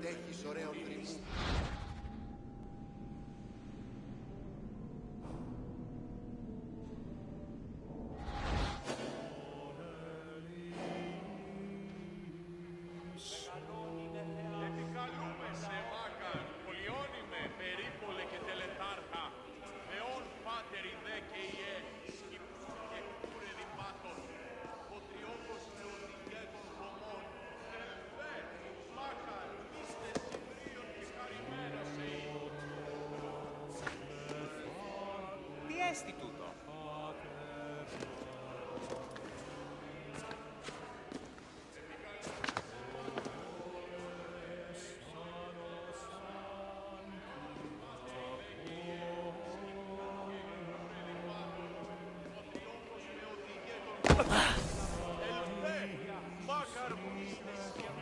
αντέχεις ωραίων τριμμού. Επικαλούμε σε Μάκαρ, πολιώνυμε, περίπολε και τελετάρχα, Θεόν Πάτερ ιδέ και ιέ, σκύπτου και κούρε δημάτων, Ποτριόκος Θεοδικέ των κομμών, Ελβέ, Μάκαρ, είστε Συμβρίων και χαρημένος εϊ. Τι έστι τούτο?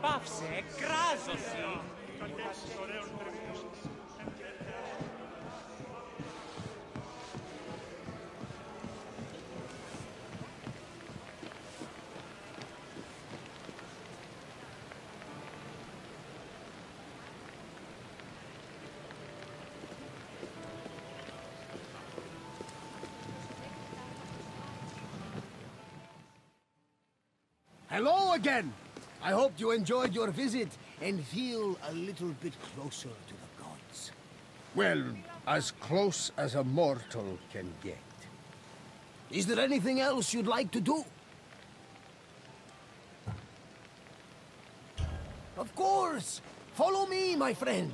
Πάψε, κράζωσαι! Hello again! I hope you enjoyed your visit and feel a little bit closer to the gods. Well, as close as a mortal can get. Is there anything else you'd like to do? Of course! Follow me, my friend!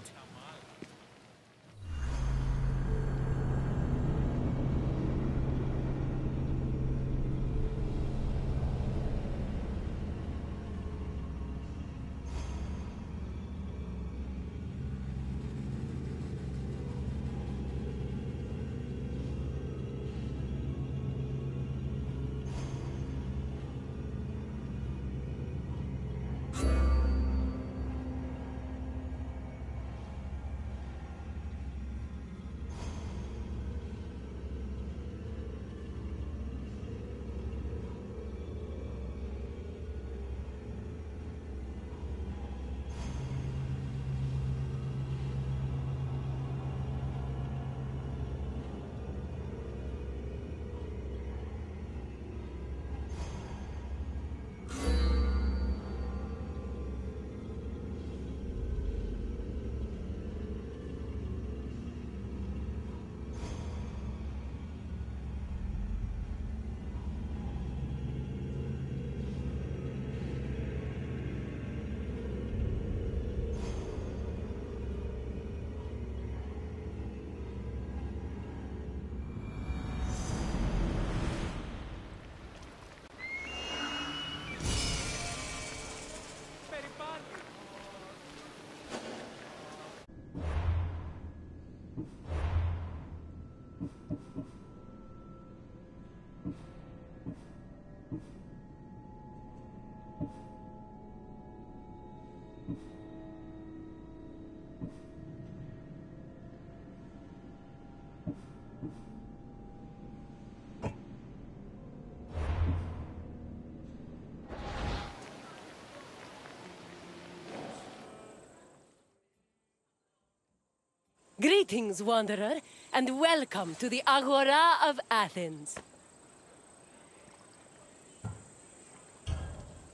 Greetings, wanderer, and welcome to the Agora of Athens.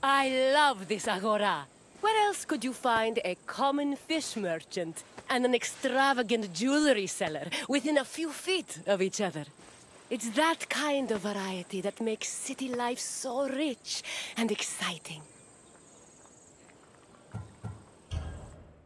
I love this Agora. Where else could you find a common fish merchant and an extravagant jewelry seller within a few feet of each other? It's that kind of variety that makes city life so rich and exciting.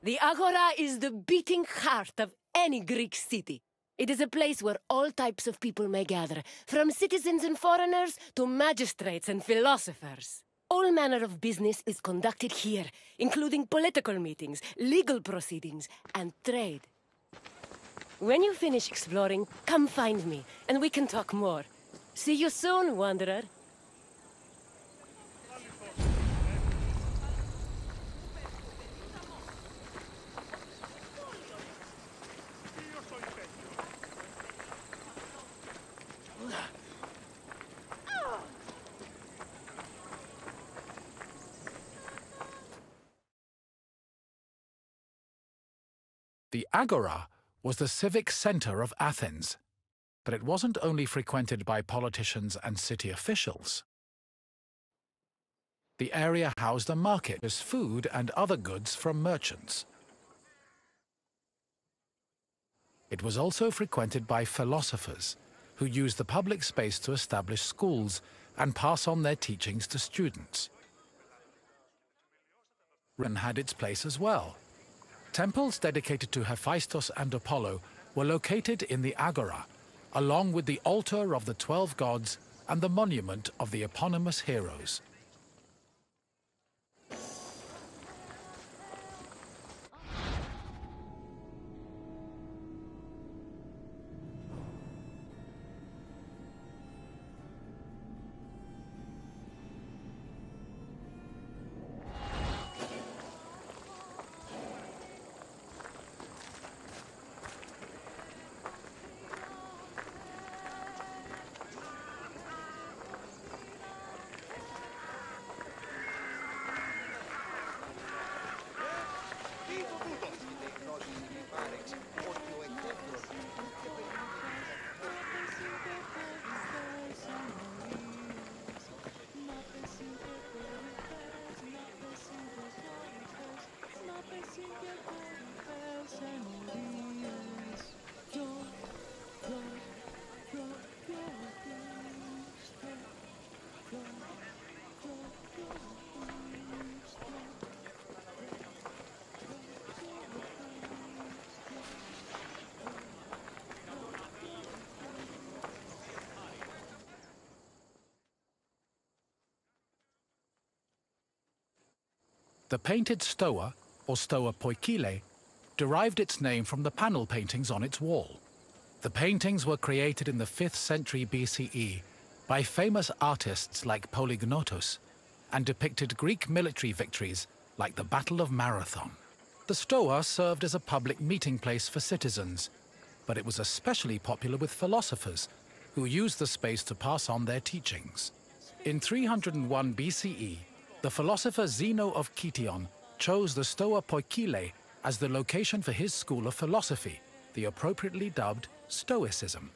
The Agora is the beating heart of any Greek city. It is a place where all types of people may gather, from citizens and foreigners to magistrates and philosophers. All manner of business is conducted here, including political meetings, legal proceedings, and trade. When you finish exploring, come find me, and we can talk more. See you soon, wanderer. The Agora was the civic center of Athens, but it wasn't only frequented by politicians and city officials. The area housed a market as food and other goods from merchants. It was also frequented by philosophers, who used the public space to establish schools and pass on their teachings to students. Rome had its place as well. Temples dedicated to Hephaestus and Apollo were located in the Agora, along with the altar of the 12 gods and the monument of the eponymous heroes. The painted stoa, or stoa poikile, derived its name from the panel paintings on its wall. The paintings were created in the 5th century BCE by famous artists like Polygnotus and depicted Greek military victories like the Battle of Marathon. The stoa served as a public meeting place for citizens, but it was especially popular with philosophers who used the space to pass on their teachings. In 301 BCE, the philosopher Zeno of Kition chose the Stoa Poikile as the location for his school of philosophy, the appropriately dubbed Stoicism.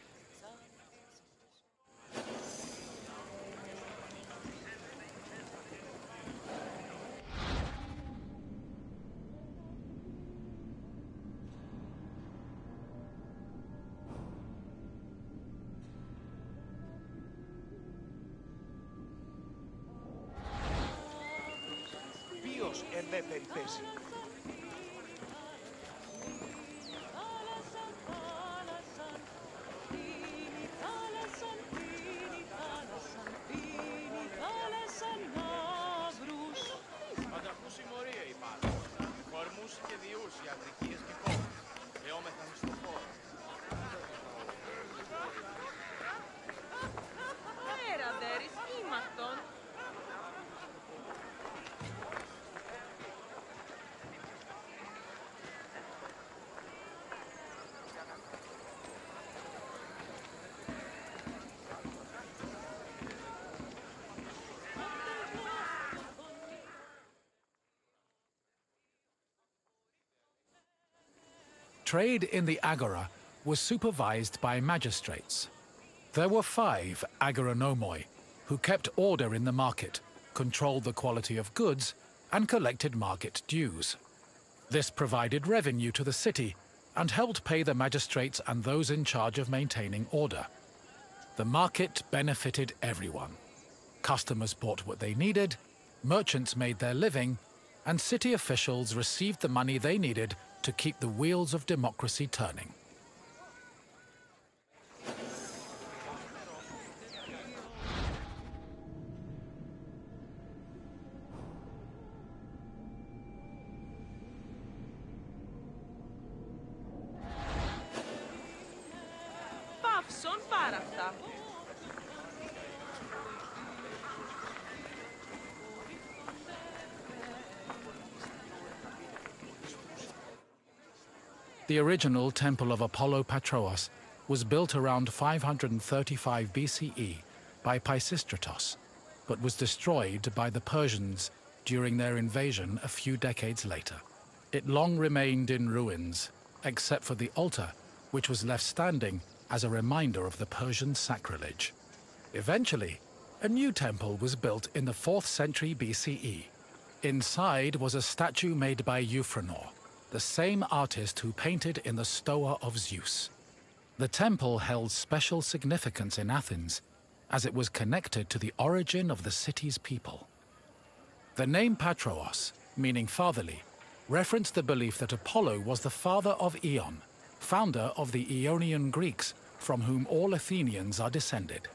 Trade in the Agora was supervised by magistrates. There were 5 agoranomoi, who kept order in the market, controlled the quality of goods, and collected market dues. This provided revenue to the city and helped pay the magistrates and those in charge of maintaining order. The market benefited everyone. Customers bought what they needed, merchants made their living, and city officials received the money they needed to keep the wheels of democracy turning. Παύσον πάρα αυτά. The original Temple of Apollo Patrous was built around 535 BCE by Pisistratos, but was destroyed by the Persians during their invasion a few decades later. It long remained in ruins, except for the altar, which was left standing as a reminder of the Persian sacrilege. Eventually, a new temple was built in the 4th century BCE. Inside was a statue made by Euphranor, the same artist who painted in the Stoa of Zeus. The temple held special significance in Athens, as it was connected to the origin of the city's people. The name Patroos, meaning fatherly, referenced the belief that Apollo was the father of Aeon, founder of the Ionian Greeks, from whom all Athenians are descended.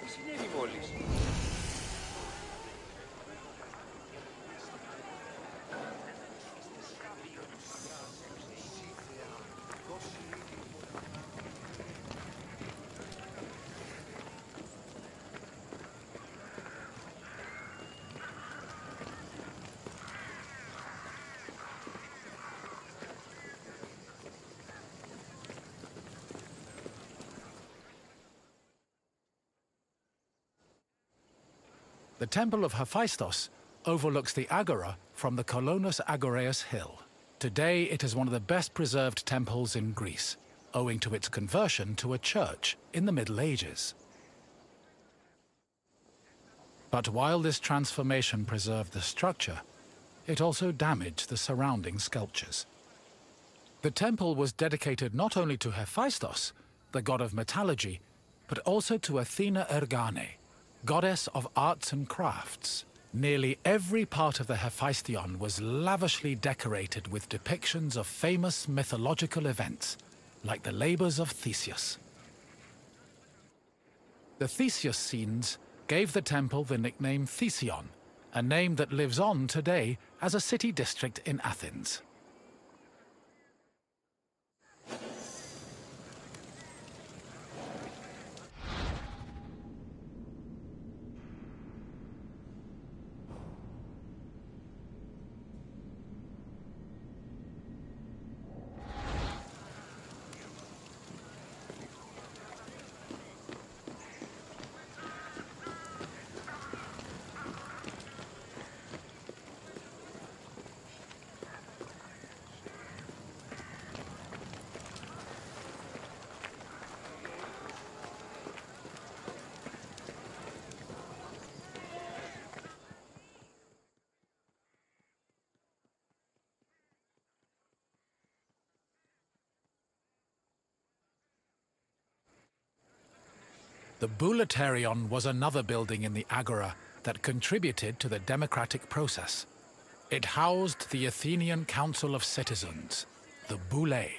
Τι συνέβη μόλις? The Temple of Hephaistos overlooks the Agora from the Colonus Agoreus hill. Today it is one of the best preserved temples in Greece, owing to its conversion to a church in the Middle Ages. But while this transformation preserved the structure, it also damaged the surrounding sculptures. The temple was dedicated not only to Hephaistos, the god of metallurgy, but also to Athena Ergane, goddess of arts and crafts. Nearly every part of the Hephaistion was lavishly decorated with depictions of famous mythological events, like the labors of Theseus. The Theseus scenes gave the temple the nickname Thesion, a name that lives on today as a city district in Athens. The Boulaterion was another building in the Agora that contributed to the democratic process. It housed the Athenian Council of Citizens, the Boulé.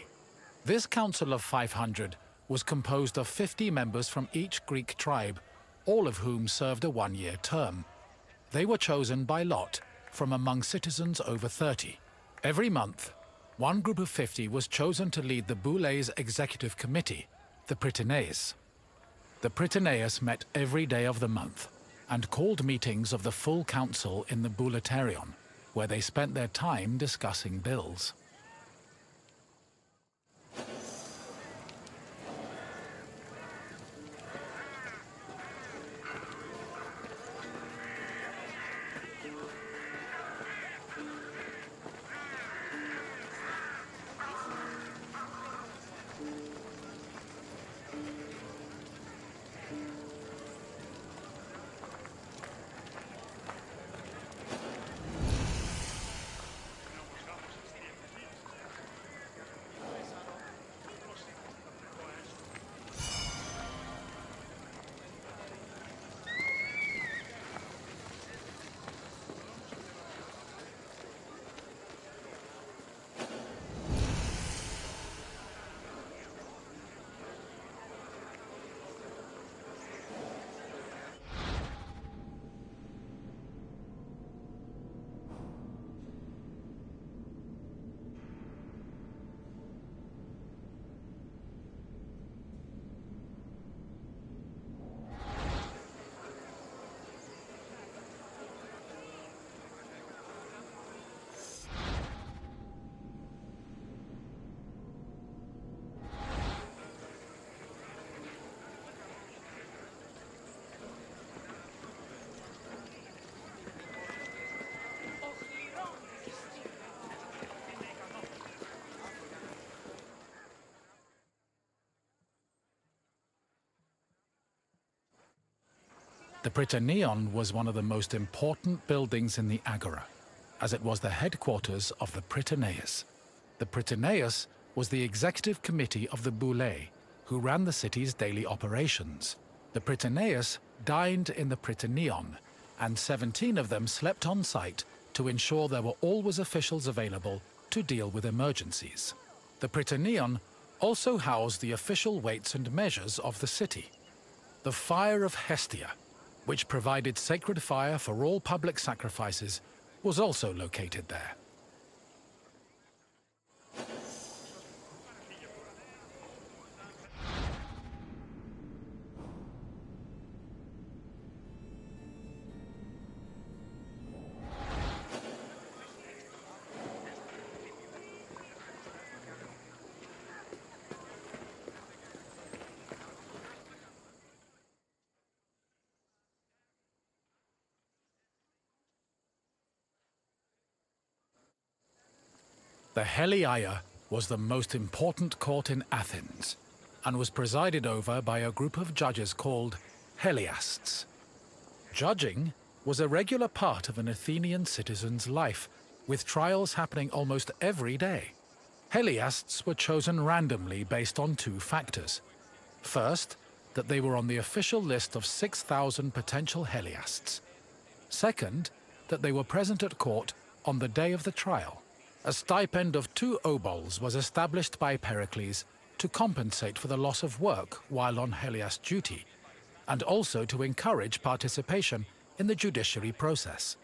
This council of 500 was composed of 50 members from each Greek tribe, all of whom served a one-year term. They were chosen by lot from among citizens over 30. Every month, one group of 50 was chosen to lead the Boulé's executive committee, the Prytaneis. The Prytaneis met every day of the month and called meetings of the full council in the Boulaterion, where they spent their time discussing bills. The Prytaneon was one of the most important buildings in the Agora, as it was the headquarters of the Prytaneus. The Prytaneus was the executive committee of the Boulé, who ran the city's daily operations. The Prytaneus dined in the Prytaneon, and 17 of them slept on site to ensure there were always officials available to deal with emergencies. The Prytaneon also housed the official weights and measures of the city. The Fire of Hestia, which provided sacred fire for all public sacrifices, was also located there. The Heliaia was the most important court in Athens and was presided over by a group of judges called Heliasts. Judging was a regular part of an Athenian citizen's life, with trials happening almost every day. Heliasts were chosen randomly based on two factors. First, that they were on the official list of 6,000 potential Heliasts. Second, that they were present at court on the day of the trial. A stipend of 2 obols was established by Pericles to compensate for the loss of work while on Heliast duty, and also to encourage participation in the judiciary process.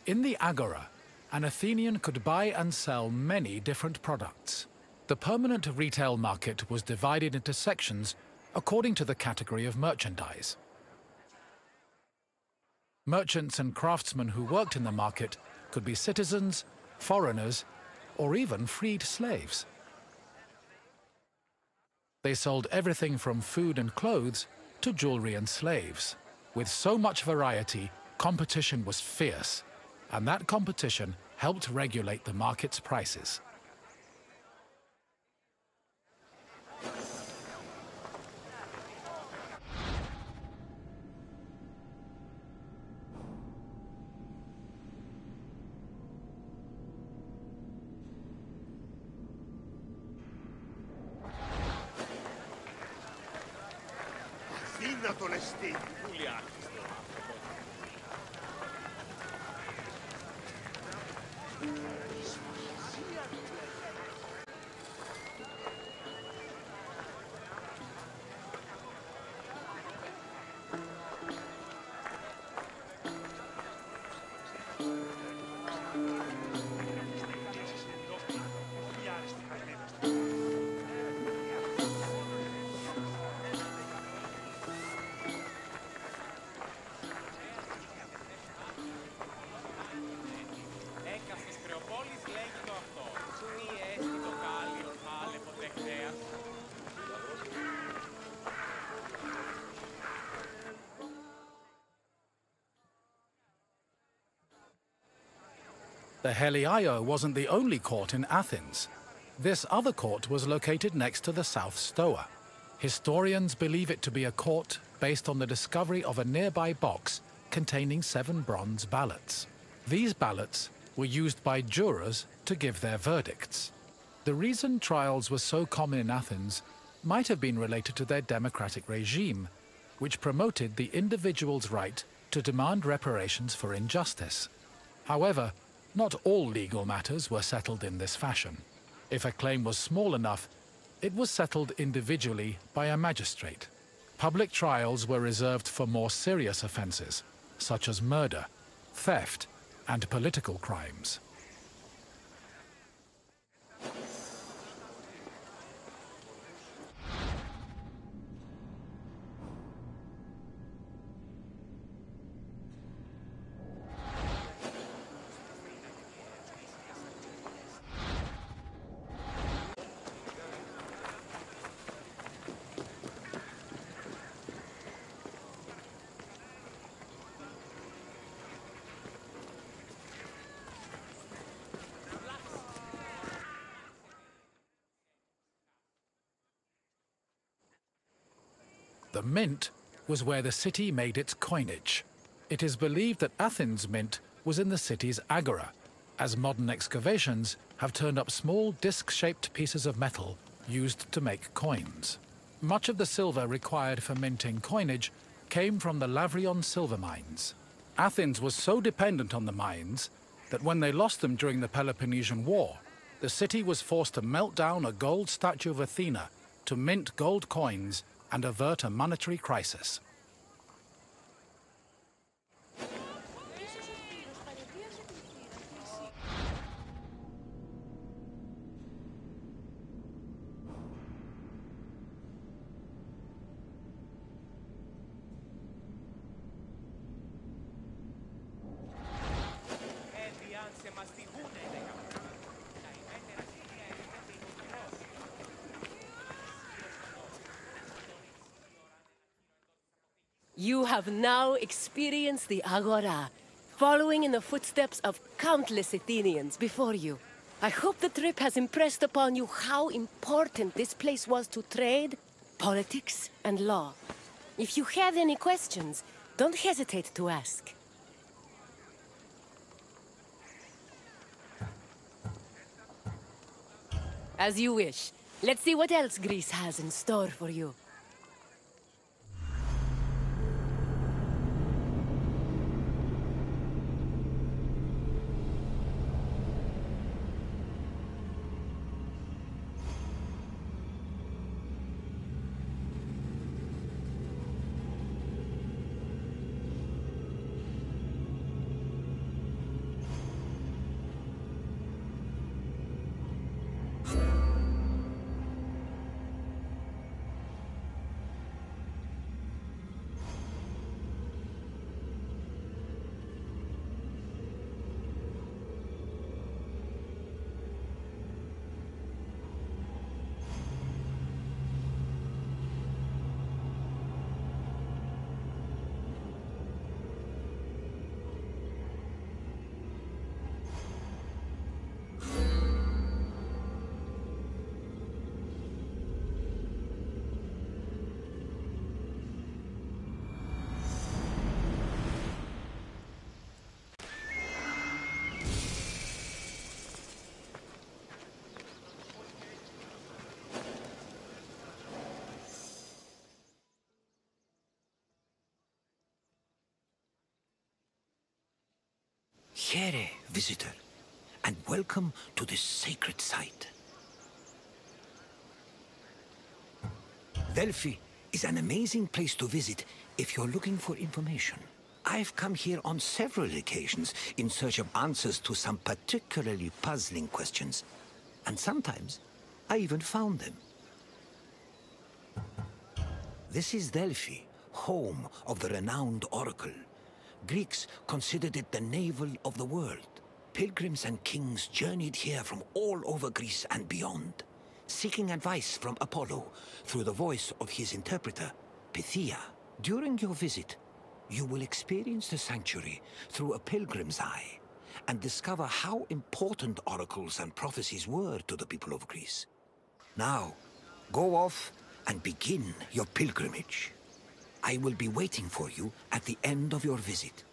In the Agora, an Athenian could buy and sell many different products. The permanent retail market was divided into sections according to the category of merchandise. Merchants and craftsmen who worked in the market could be citizens, foreigners, or even freed slaves. They sold everything from food and clothes to jewelry and slaves. With so much variety, competition was fierce, and that competition helped regulate the market's prices. The Heliaia wasn't the only court in Athens. This other court was located next to the South Stoa. Historians believe it to be a court based on the discovery of a nearby box containing 7 bronze ballots. These ballots were used by jurors to give their verdicts. The reason trials were so common in Athens might have been related to their democratic regime, which promoted the individual's right to demand reparations for injustice. However, not all legal matters were settled in this fashion. If a claim was small enough, it was settled individually by a magistrate. Public trials were reserved for more serious offences, such as murder, theft, and political crimes. The mint was where the city made its coinage. It is believed that Athens' mint was in the city's agora, as modern excavations have turned up small disc-shaped pieces of metal used to make coins. Much of the silver required for minting coinage came from the Lavrion silver mines. Athens was so dependent on the mines that when they lost them during the Peloponnesian War, the city was forced to melt down a gold statue of Athena to mint gold coins and avert a monetary crisis. You have now experienced the Agora, following in the footsteps of countless Athenians before you. I hope the trip has impressed upon you how important this place was to trade, politics, and law. If you have any questions, don't hesitate to ask. As you wish. Let's see what else Greece has in store for you. Here, visitor, and welcome to this sacred site. Delphi is an amazing place to visit if you're looking for information. I've come here on several occasions in search of answers to some particularly puzzling questions, and sometimes I even found them. This is Delphi, home of the renowned oracle. Greeks considered it the navel of the world. Pilgrims and kings journeyed here from all over Greece and beyond, seeking advice from Apollo through the voice of his interpreter, Pythia. During your visit, you will experience the sanctuary through a pilgrim's eye and discover how important oracles and prophecies were to the people of Greece. Now, go off and begin your pilgrimage. I will be waiting for you at the end of your visit.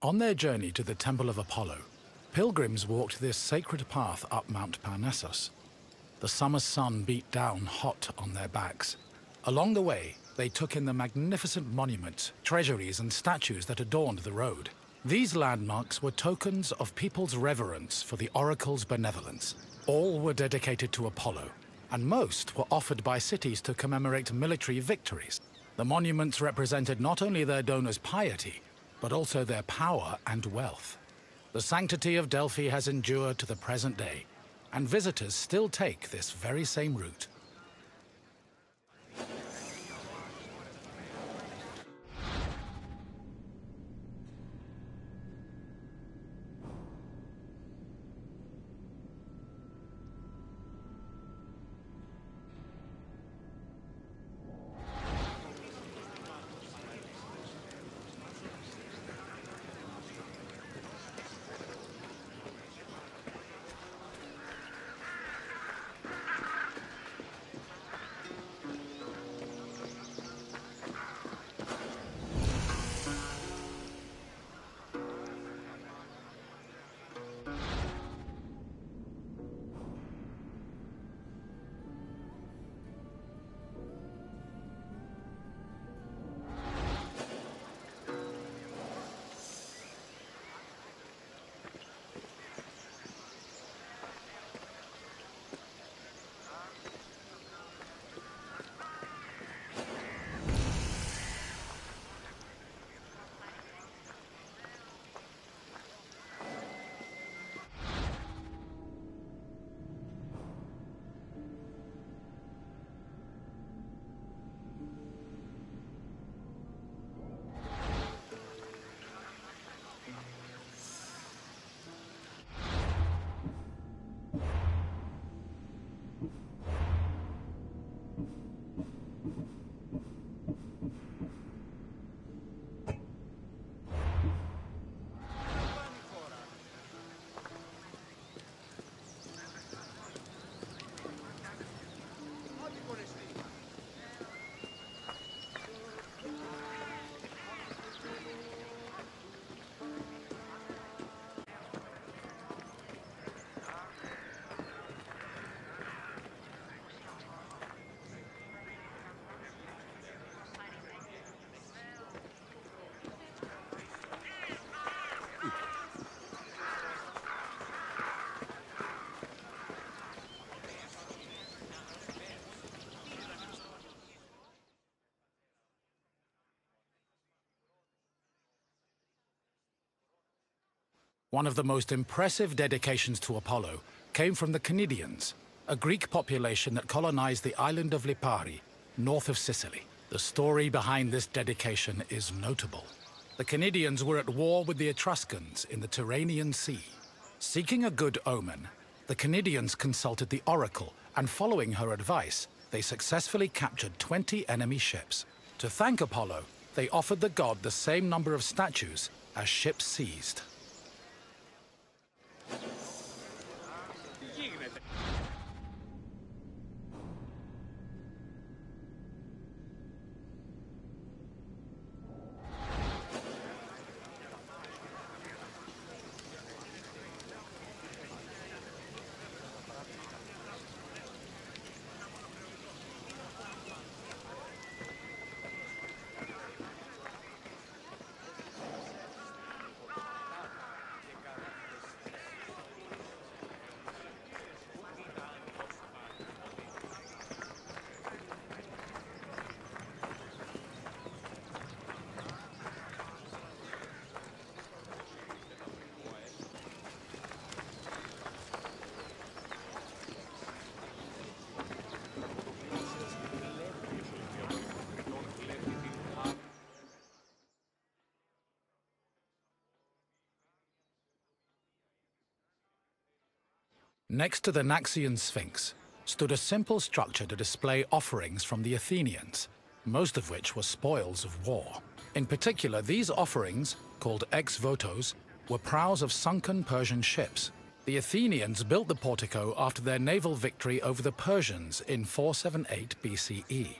On their journey to the Temple of Apollo, pilgrims walked this sacred path up Mount Parnassus. The summer sun beat down hot on their backs. Along the way, they took in the magnificent monuments, treasuries, and statues that adorned the road. These landmarks were tokens of people's reverence for the oracle's benevolence. All were dedicated to Apollo, and most were offered by cities to commemorate military victories. The monuments represented not only their donors' piety, but also their power and wealth. The sanctity of Delphi has endured to the present day, and visitors still take this very same route. One of the most impressive dedications to Apollo came from the Cnidians, a Greek population that colonized the island of Lipari, north of Sicily. The story behind this dedication is notable. The Cnidians were at war with the Etruscans in the Tyrrhenian Sea. Seeking a good omen, the Cnidians consulted the oracle, and following her advice, they successfully captured 20 enemy ships. To thank Apollo, they offered the god the same number of statues as ships seized. Next to the Naxian Sphinx stood a simple structure to display offerings from the Athenians, most of which were spoils of war. In particular, these offerings, called ex-votos, were prows of sunken Persian ships. The Athenians built the portico after their naval victory over the Persians in 478 BCE.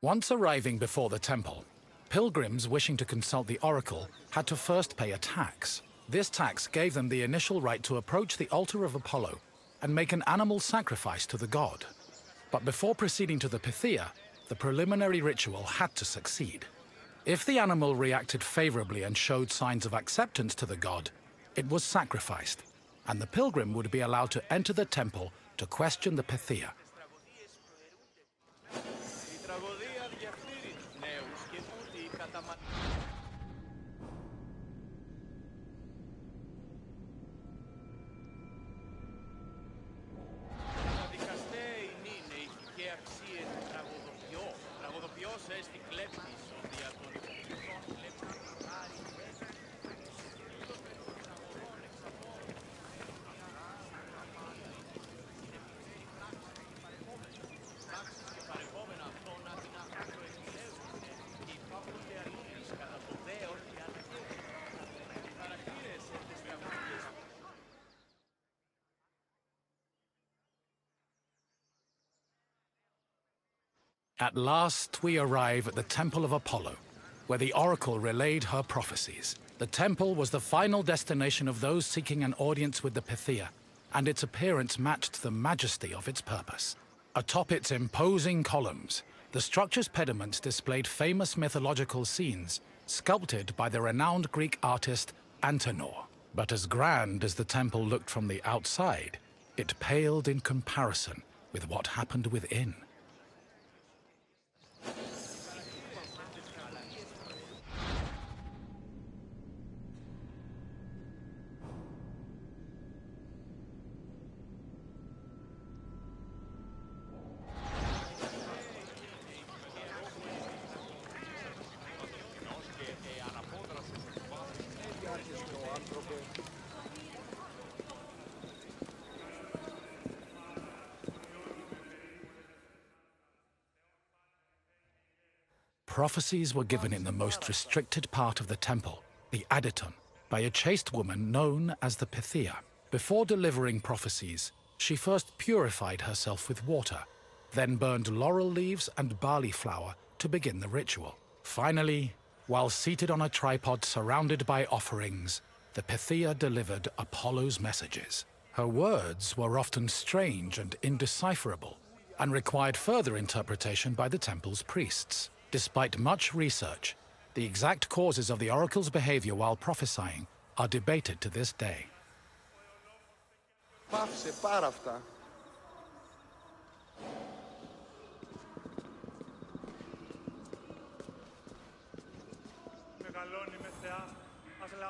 Once arriving before the temple, pilgrims wishing to consult the oracle had to first pay a tax. This tax gave them the initial right to approach the altar of Apollo and make an animal sacrifice to the god. But before proceeding to the Pythia, the preliminary ritual had to succeed. If the animal reacted favorably and showed signs of acceptance to the god, it was sacrificed, and the pilgrim would be allowed to enter the temple to question the Pythia. At last we arrive at the Temple of Apollo, where the oracle relayed her prophecies. The temple was the final destination of those seeking an audience with the Pythia, and its appearance matched the majesty of its purpose. Atop its imposing columns, the structure's pediments displayed famous mythological scenes, sculpted by the renowned Greek artist Antenor. But as grand as the temple looked from the outside, it paled in comparison with what happened within. Prophecies were given in the most restricted part of the temple, the Aditon, by a chaste woman known as the Pythia. Before delivering prophecies, she first purified herself with water, then burned laurel leaves and barley flour to begin the ritual. Finally, while seated on a tripod surrounded by offerings, the Pythia delivered Apollo's messages. Her words were often strange and indecipherable, and required further interpretation by the temple's priests. Despite much research, the exact causes of the oracle's behavior while prophesying are debated to this day. Πάυσε πάρα αυτά.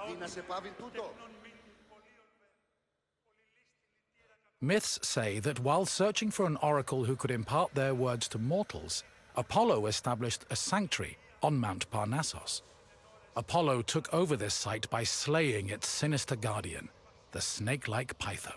Τι να σε πάβει τούτο? Myths say that while searching for an oracle who could impart their words to mortals, Apollo established a sanctuary on Mount Parnassus. Apollo took over this site by slaying its sinister guardian, the snake-like Pytho.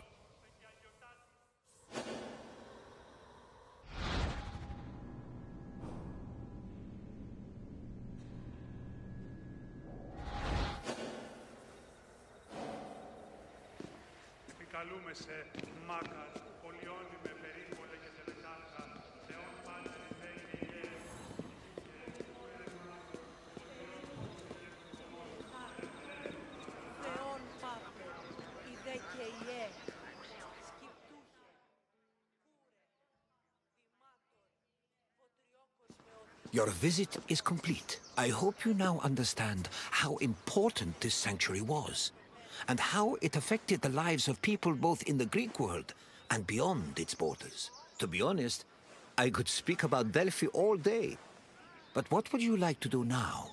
Your visit is complete. I hope you now understand how important this sanctuary was, and how it affected the lives of people both in the Greek world and beyond its borders. To be honest, I could speak about Delphi all day. But what would you like to do now?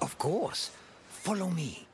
Of course. Follow me.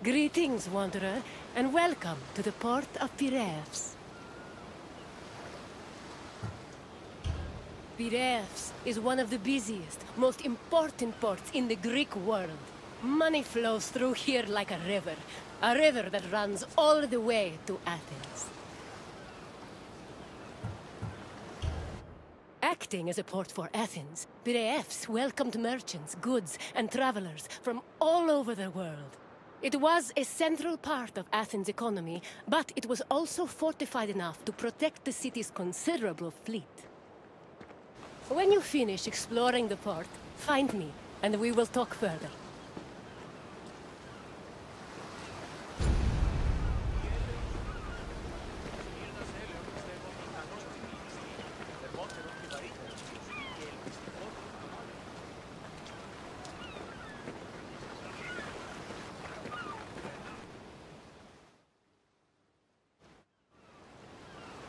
Greetings, wanderer, and welcome to the port of Piraeus. Piraeus is one of the busiest, most important ports in the Greek world. Money flows through here like a river that runs all the way to Athens. Acting as a port for Athens, Piraeus welcomed merchants, goods, and travelers from all over the world. It was a central part of Athens' economy, but it was also fortified enough to protect the city's considerable fleet. When you finish exploring the port, find me, and we will talk further.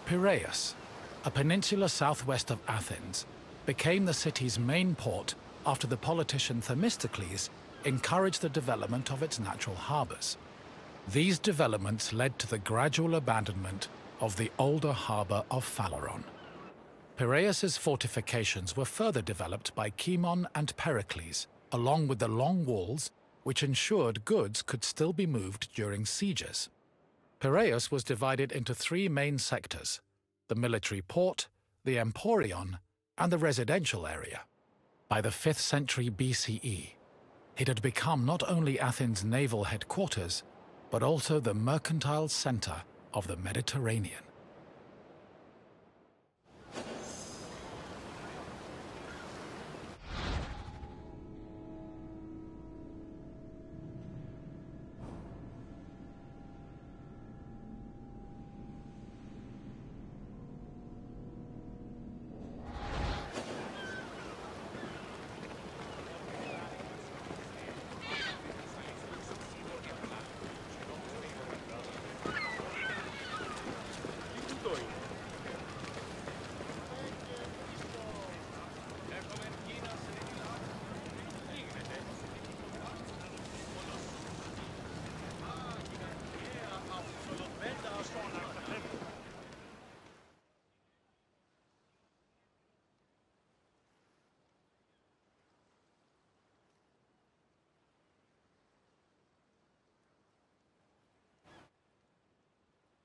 Piraeus, a peninsula southwest of Athens, became the city's main port after the politician Themistocles encouraged the development of its natural harbors. These developments led to the gradual abandonment of the older harbor of Phaleron. Piraeus's fortifications were further developed by Cimon and Pericles, along with the long walls which ensured goods could still be moved during sieges. Piraeus was divided into three main sectors: the military port, the emporion, and the residential area. By the 5th century BCE, it had become not only Athens' naval headquarters, but also the mercantile center of the Mediterranean.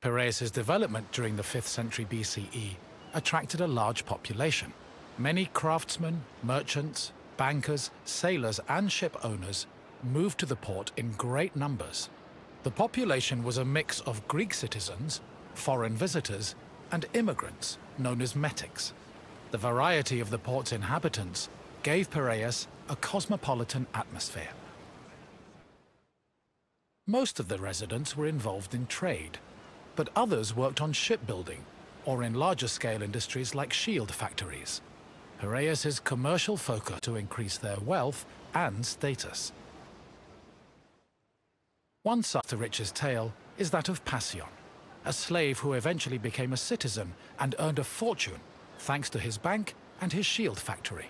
Piraeus's development during the 5th century BCE attracted a large population. Many craftsmen, merchants, bankers, sailors, and ship owners moved to the port in great numbers. The population was a mix of Greek citizens, foreign visitors, and immigrants, known as metics. The variety of the port's inhabitants gave Piraeus a cosmopolitan atmosphere. Most of the residents were involved in trade, but others worked on shipbuilding or in larger-scale industries like shield factories. Piraeus's commercial focus to increase their wealth and status. One such the richest tale is that of Passion, a slave who eventually became a citizen and earned a fortune thanks to his bank and his shield factory.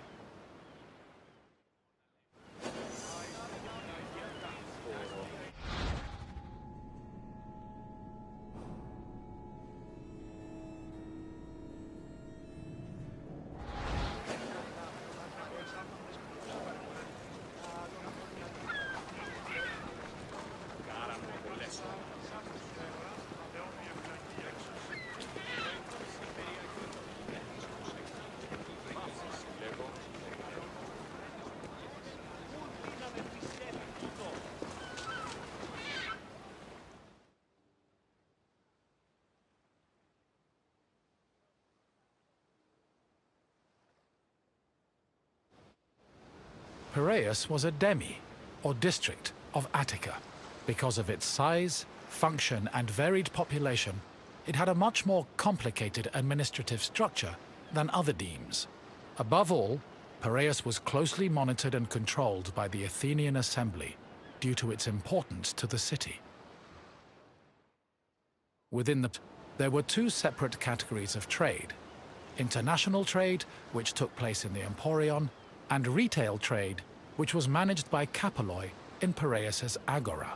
Piraeus was a demi, or district, of Attica. Because of its size, function, and varied population, it had a much more complicated administrative structure than other demes. Above all, Piraeus was closely monitored and controlled by the Athenian assembly due to its importance to the city. There were two separate categories of trade: international trade, which took place in the emporion, and retail trade, which was managed by Kapoloi in Piraeus's agora.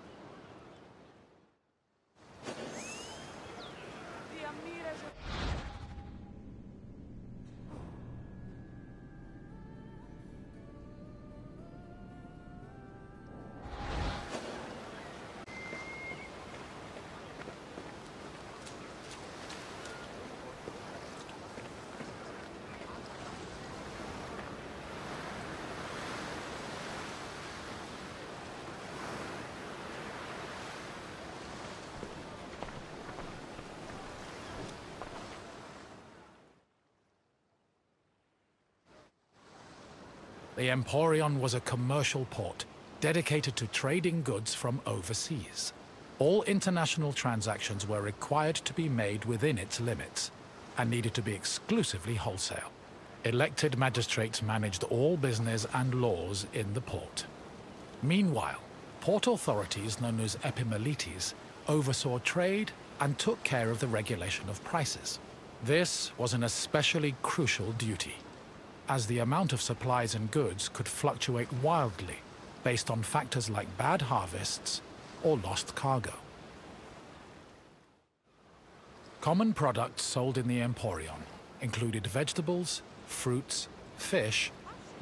The Emporion was a commercial port dedicated to trading goods from overseas. All international transactions were required to be made within its limits and needed to be exclusively wholesale. Elected magistrates managed all business and laws in the port. Meanwhile, port authorities known as epimelites oversaw trade and took care of the regulation of prices. This was an especially crucial duty, as the amount of supplies and goods could fluctuate wildly based on factors like bad harvests or lost cargo. Common products sold in the Emporion included vegetables, fruits, fish,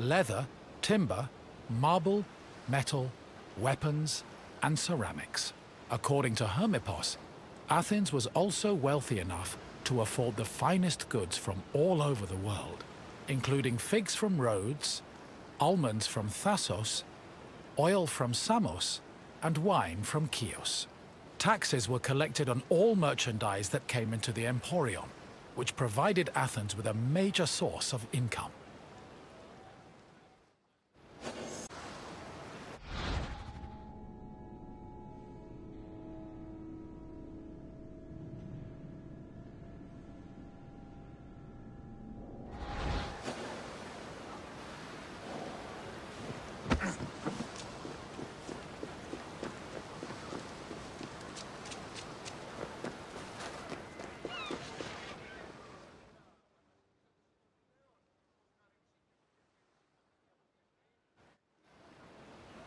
leather, timber, marble, metal, weapons, and ceramics. According to Hermippos, Athens was also wealthy enough to afford the finest goods from all over the world, including figs from Rhodes, almonds from Thassos, oil from Samos, and wine from Chios. Taxes were collected on all merchandise that came into the Emporion, which provided Athens with a major source of income.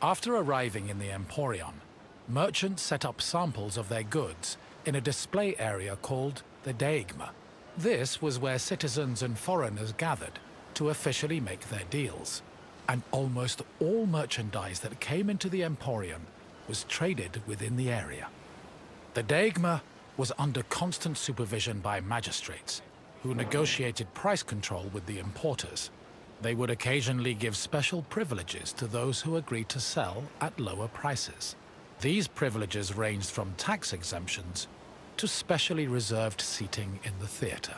After arriving in the Emporion, merchants set up samples of their goods in a display area called the Deigma. This was where citizens and foreigners gathered to officially make their deals, and almost all merchandise that came into the Emporion was traded within the area. The Deigma was under constant supervision by magistrates, who negotiated price control with the importers. They would occasionally give special privileges to those who agreed to sell at lower prices. These privileges ranged from tax exemptions to specially reserved seating in the theater.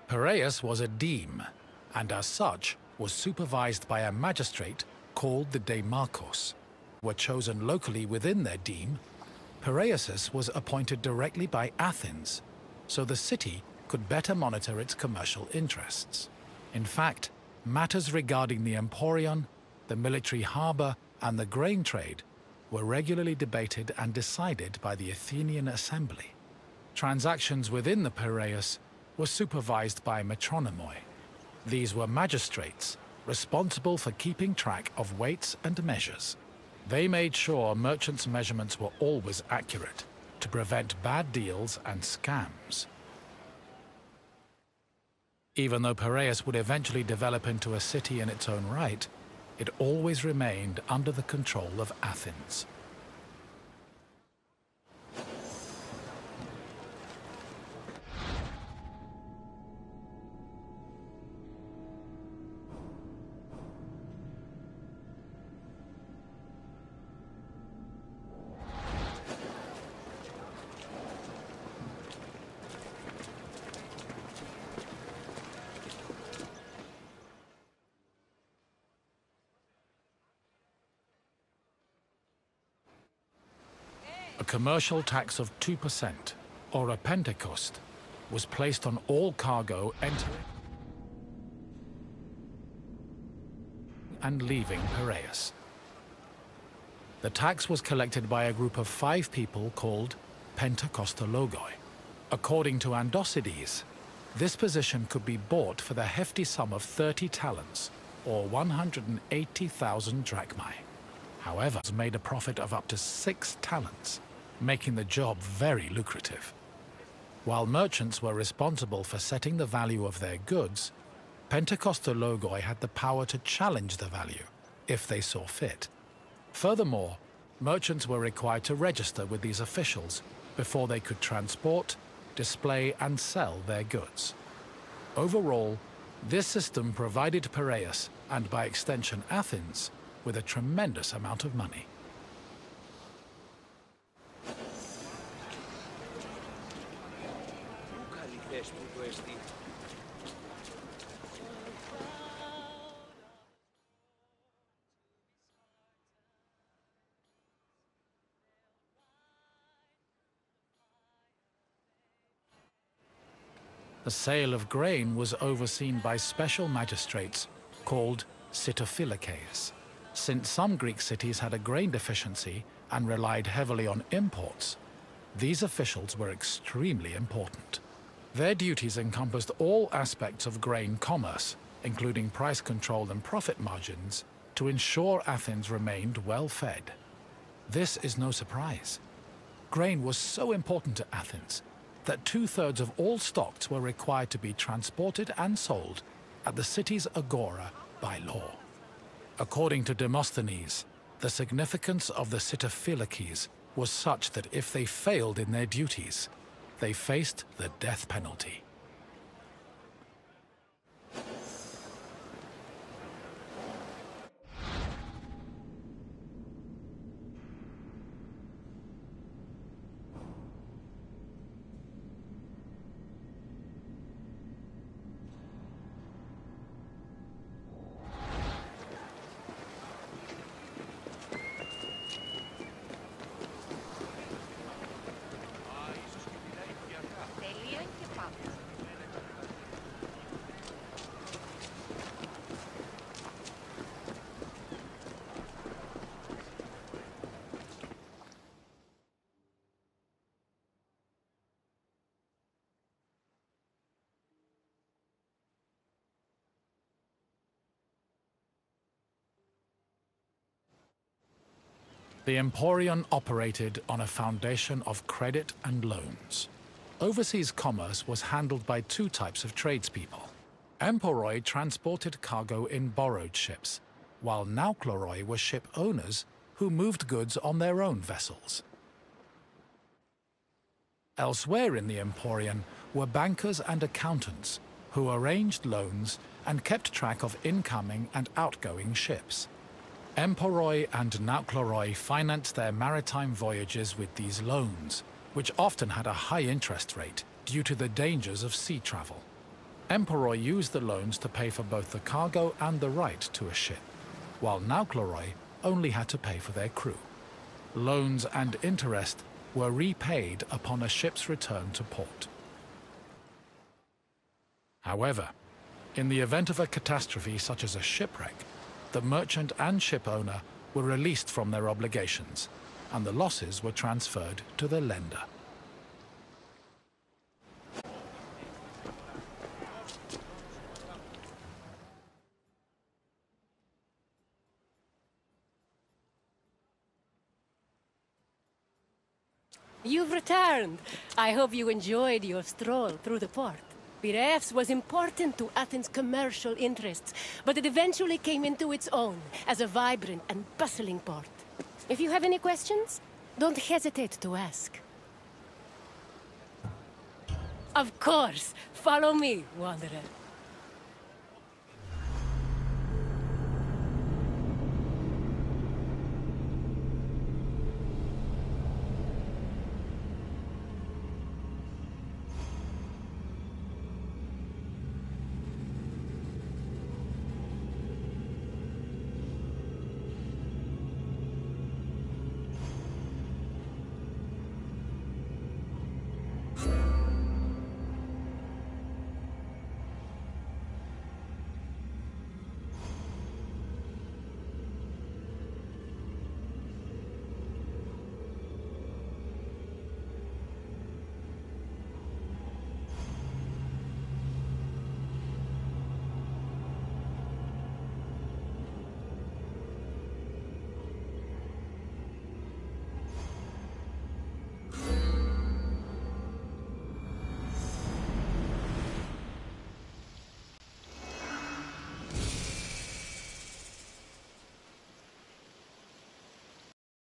Piraeus was a deme, and as such was supervised by a magistrate called the Demarchos. Were chosen locally within their deme, Piraeus was appointed directly by Athens, so the city could better monitor its commercial interests. In fact, matters regarding the Emporion, the military harbor, and the grain trade were regularly debated and decided by the Athenian assembly. Transactions within the Piraeus were supervised by metronomoi. These were magistrates responsible for keeping track of weights and measures. They made sure merchants' measurements were always accurate to prevent bad deals and scams. Even though Piraeus would eventually develop into a city in its own right, it always remained under the control of Athens. A commercial tax of 2%, or a pentecost, was placed on all cargo entering and leaving Piraeus. The tax was collected by a group of 5 people called pentakostologoi. According to Andocides, this position could be bought for the hefty sum of 30 talents, or 180,000 drachmae. However, it made a profit of up to 6 talents, making the job very lucrative. While merchants were responsible for setting the value of their goods, Pentecosta-logoi had the power to challenge the value, if they saw fit. Furthermore, merchants were required to register with these officials before they could transport, display, and sell their goods. Overall, this system provided Piraeus, and by extension Athens, with a tremendous amount of money. The sale of grain was overseen by special magistrates called sitophilikeis. Since some Greek cities had a grain deficiency and relied heavily on imports, these officials were extremely important. Their duties encompassed all aspects of grain commerce, including price control and profit margins, to ensure Athens remained well-fed. This is no surprise. Grain was so important to Athens that 2/3 of all stocks were required to be transported and sold at the city's agora by law. According to Demosthenes, the significance of the sitophilikeis was such that if they failed in their duties, they faced the death penalty. The Emporion operated on a foundation of credit and loans. Overseas commerce was handled by two types of tradespeople. Emporoi transported cargo in borrowed ships, while naukleroi were ship owners who moved goods on their own vessels. Elsewhere in the Emporion were bankers and accountants who arranged loans and kept track of incoming and outgoing ships. Emporoi and naukleroi financed their maritime voyages with these loans, which often had a high interest rate due to the dangers of sea travel. Emporoi used the loans to pay for both the cargo and the right to a ship, while naukleroi only had to pay for their crew. Loans and interest were repaid upon a ship's return to port. However, in the event of a catastrophe such as a shipwreck, the merchant and ship owner were released from their obligations, and the losses were transferred to the lender. You've returned. I hope you enjoyed your stroll through the port. Piraeus was important to Athens' commercial interests, but it eventually came into its own as a vibrant and bustling port. If you have any questions, don't hesitate to ask. Of course! Follow me, Wanderer.